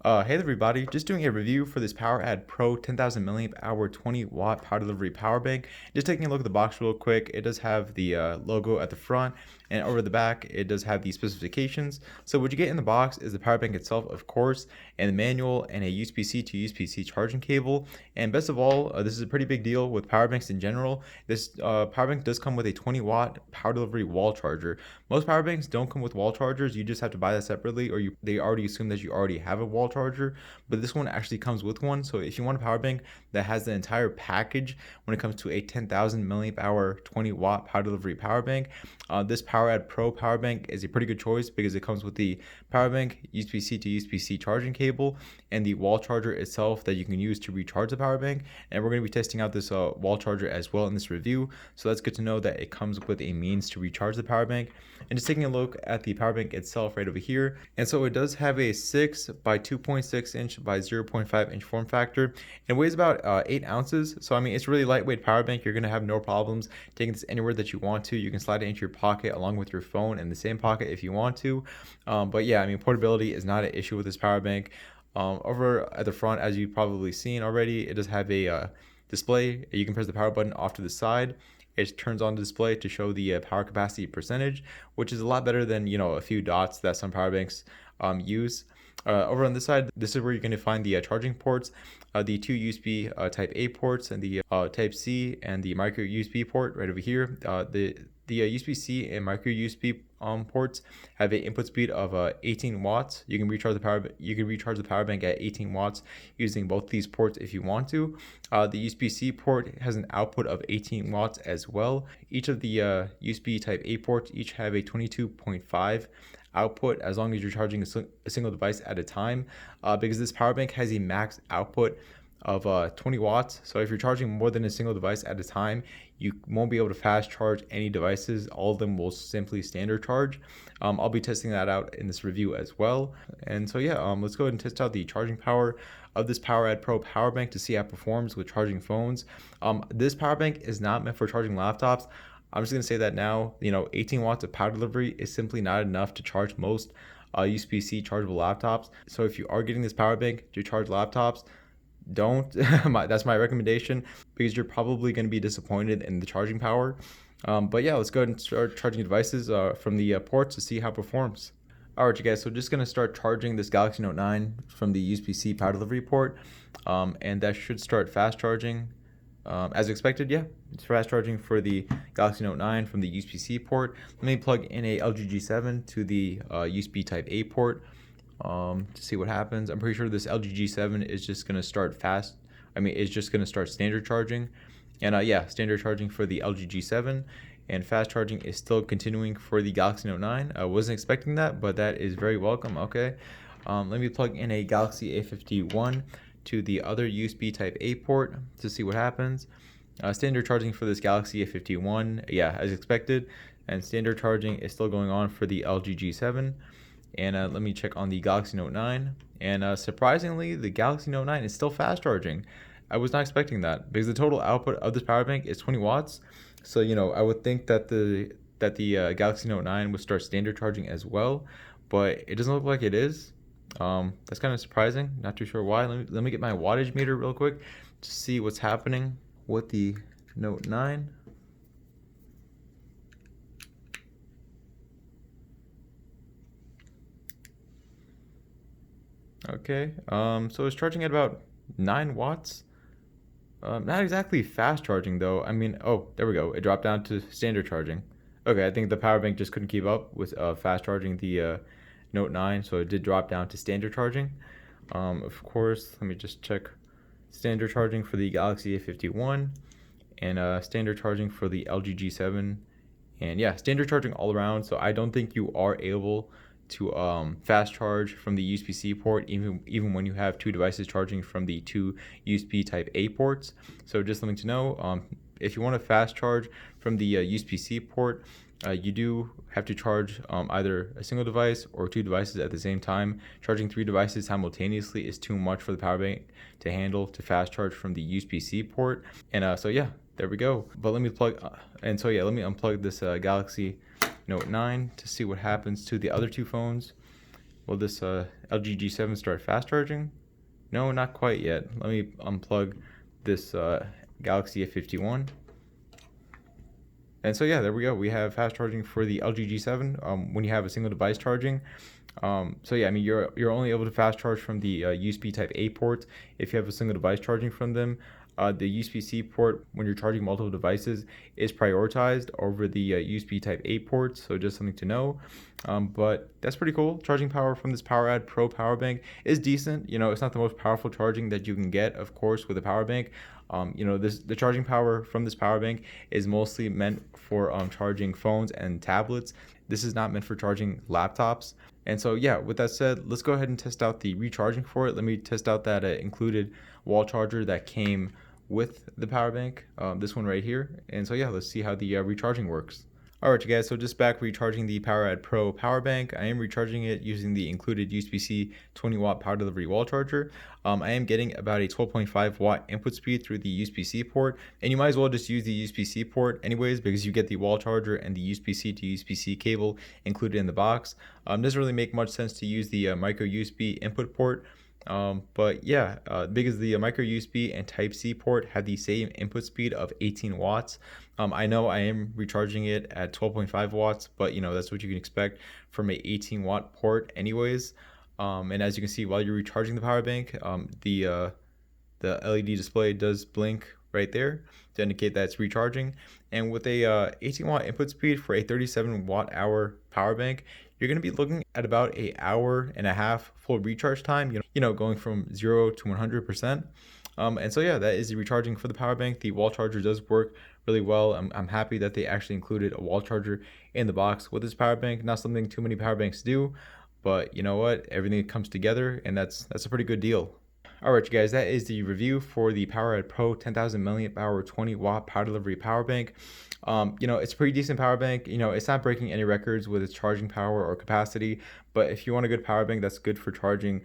Hey everybody, just doing a review for this PowerAdd Pro 10,000 milliamp hour 20 watt power delivery power bank. Just taking a look at the box real quick. It does have the logo at the front, and over the back it does have the specifications. So what you get in the box is the power bank itself, of course, and the manual and a USB-C to USB-C charging cable. And best of all, this is a pretty big deal with power banks in general. This power bank does come with a 20 watt power delivery wall charger. Most power banks don't come with wall chargers. You just have to buy that separately, or they already assume that you already have a wall charger, but this one actually comes with one. So if you want a power bank that has the entire package when it comes to a 10,000 milliamp hour 20 watt power delivery power bank, this PowerAdd Pro power bank is a pretty good choice because it comes with the power bank, USB-C to USB-C charging cable, and the wall charger itself that you can use to recharge the power bank. And we're going to be testing out this wall charger as well in this review, so that's good to know that it comes with a means to recharge the power bank. And just taking a look at the power bank itself right over here, and so it does have a 6 by 2.6 inch by 0.5 inch form factor and weighs about 8 ounces. So I mean, it's a really lightweight power bank. You're going to have no problems taking this anywhere that you want to. You can slide it into your pocket along with your phone in the same pocket if you want to. But yeah, I mean, portability is not an issue with this power bank. Over at the front, as you've probably seen already, it does have a display. You can press the power button off to the side. It turns on the display to show the power capacity percentage, which is a lot better than, a few dots that some power banks use. Over on this side, this is where you're going to find the charging ports, the two USB Type A ports, and the Type C and the micro USB port right over here. The USB-C and micro USB ports have an input speed of 18 watts. You can recharge the power. You can recharge the power bank at 18 watts using both these ports if you want to. The USB-C port has an output of 18 watts as well. Each of the USB Type A ports each have a 22.5 output as long as you're charging a single device at a time, because this power bank has a max output of 20 watts. So if you're charging more than a single device at a time, you won't be able to fast charge any devices. All of them will simply standard charge. I'll be testing that out in this review as well. And so yeah, let's go ahead and test out the charging power of this PowerAdd Pro power bank to see how it performs with charging phones. This power bank is not meant for charging laptops. I'm just going to say that now. 18 watts of power delivery is simply not enough to charge most USB-C chargeable laptops. So if you are getting this power bank to charge laptops, don't. That's my recommendation, because you're probably going to be disappointed in the charging power. But yeah, let's go ahead and start charging devices from the ports to see how it performs. Alright, you guys, so just going to start charging this Galaxy Note 9 from the USB-C power delivery port, and that should start fast charging as expected. Yeah, it's fast charging for the Galaxy Note 9 from the USB-C port. Let me plug in a LG G7 to the USB Type A port to see what happens. I'm pretty sure this LG G7 is just going to start fast. It's just going to start standard charging. And yeah, standard charging for the LG G7, and fast charging is still continuing for the Galaxy Note 9. I wasn't expecting that, but that is very welcome. Okay, let me plug in a Galaxy A51 to the other USB Type A port to see what happens. Standard charging for this Galaxy A51, yeah, as expected, and standard charging is still going on for the LG G7. And let me check on the Galaxy Note 9, and surprisingly, the Galaxy Note 9 is still fast charging. I was not expecting that, because the total output of this power bank is 20 watts. So I would think that the Galaxy Note 9 would start standard charging as well, but it doesn't look like it is. That's kind of surprising. Not too sure why. Let me get my wattage meter real quick to see what's happening with the Note 9. Okay, so it's charging at about 9 watts. Not exactly fast charging though. Oh, there we go. It dropped down to standard charging. Okay, I think the power bank just couldn't keep up with fast charging the Note 9, so it did drop down to standard charging. Of course, let me just check standard charging for the Galaxy A51, and standard charging for the LG G7. And yeah, standard charging all around, so I don't think you are able to fast charge from the USB-C port, even when you have two devices charging from the two USB Type A ports. So just something to know, if you want to fast charge from the USB-C port, you do have to charge either a single device or two devices at the same time. Charging three devices simultaneously is too much for the power bank to handle to fast charge from the USB-C port. And so yeah, there we go. But let me let me unplug this Galaxy Note 9 to see what happens to the other two phones. Will this LG G7 start fast charging? No, not quite yet. Let me unplug this Galaxy F51. And so yeah, there we go. We have fast charging for the LG G7 when you have a single device charging. So yeah, I mean you're only able to fast charge from the USB Type A ports if you have a single device charging from them. The USB-C port, when you're charging multiple devices, is prioritized over the USB Type A ports, so just something to know. But that's pretty cool. Charging power from this PowerAdd Pro power bank is decent. You know, it's not the most powerful charging that you can get, of course, with a power bank. You know, the charging power from this power bank is mostly meant for charging phones and tablets. This is not meant for charging laptops. And so yeah, with that said, let's go ahead and test out the recharging for it. Let me test out that included wall charger that came with the power bank, this one right here. And so yeah, let's see how the recharging works. Alright you guys, so just back recharging the PowerAdd Pro power bank. I am recharging it using the included USB-C 20 watt power delivery wall charger. I am getting about a 12.5 watt input speed through the USB-C port, and you might as well just use the USB-C port anyways, because you get the wall charger and the USB-C to USB-C cable included in the box. Doesn't really make much sense to use the micro USB input port. But yeah, because the micro USB and Type C port have the same input speed of 18 watts. I know I am recharging it at 12.5 watts, but you know, that's what you can expect from a 18 watt port anyways. And as you can see, while you're recharging the power bank, the LED display does blink right there to indicate that it's recharging. And with a 18 watt input speed for a 37 watt hour power bank, you're going to be looking at about an hour and a half full recharge time, you know, going from 0 to 100%. And so yeah, that is the recharging for the power bank. The wall charger does work really well. I'm happy that they actually included a wall charger in the box with this power bank. Not something too many power banks do, but you know what, everything comes together, and that's a pretty good deal. Alright you guys, that is the review for the PowerAdd Pro 10,000 milliamp hour 20 watt power delivery power bank. You know, it's a pretty decent power bank. You know, it's not breaking any records with its charging power or capacity, but if you want a good power bank that's good for charging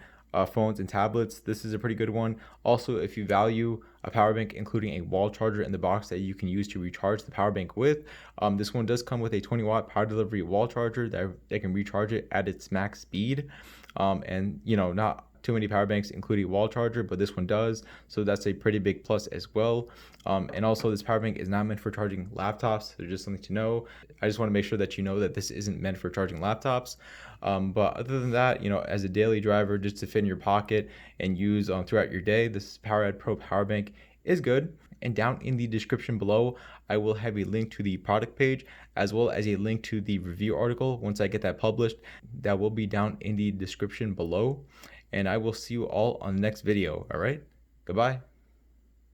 phones and tablets, this is a pretty good one. Also, if you value a power bank including a wall charger in the box that you can use to recharge the power bank with, this one does come with a 20 watt power delivery wall charger that can recharge it at its max speed. And you know, not too many power banks include a wall charger, but this one does, so that's a pretty big plus as well. And also, this power bank is not meant for charging laptops, so just something to know. I just want to make sure that you know that this isn't meant for charging laptops. But other than that, you know, as a daily driver, just to fit in your pocket and use throughout your day, this PowerAdd Pro power bank is good. And down in the description below, I will have a link to the product page as well as a link to the review article. Once I get that published, that will be down in the description below. And I will see you all on the next video. All right, goodbye.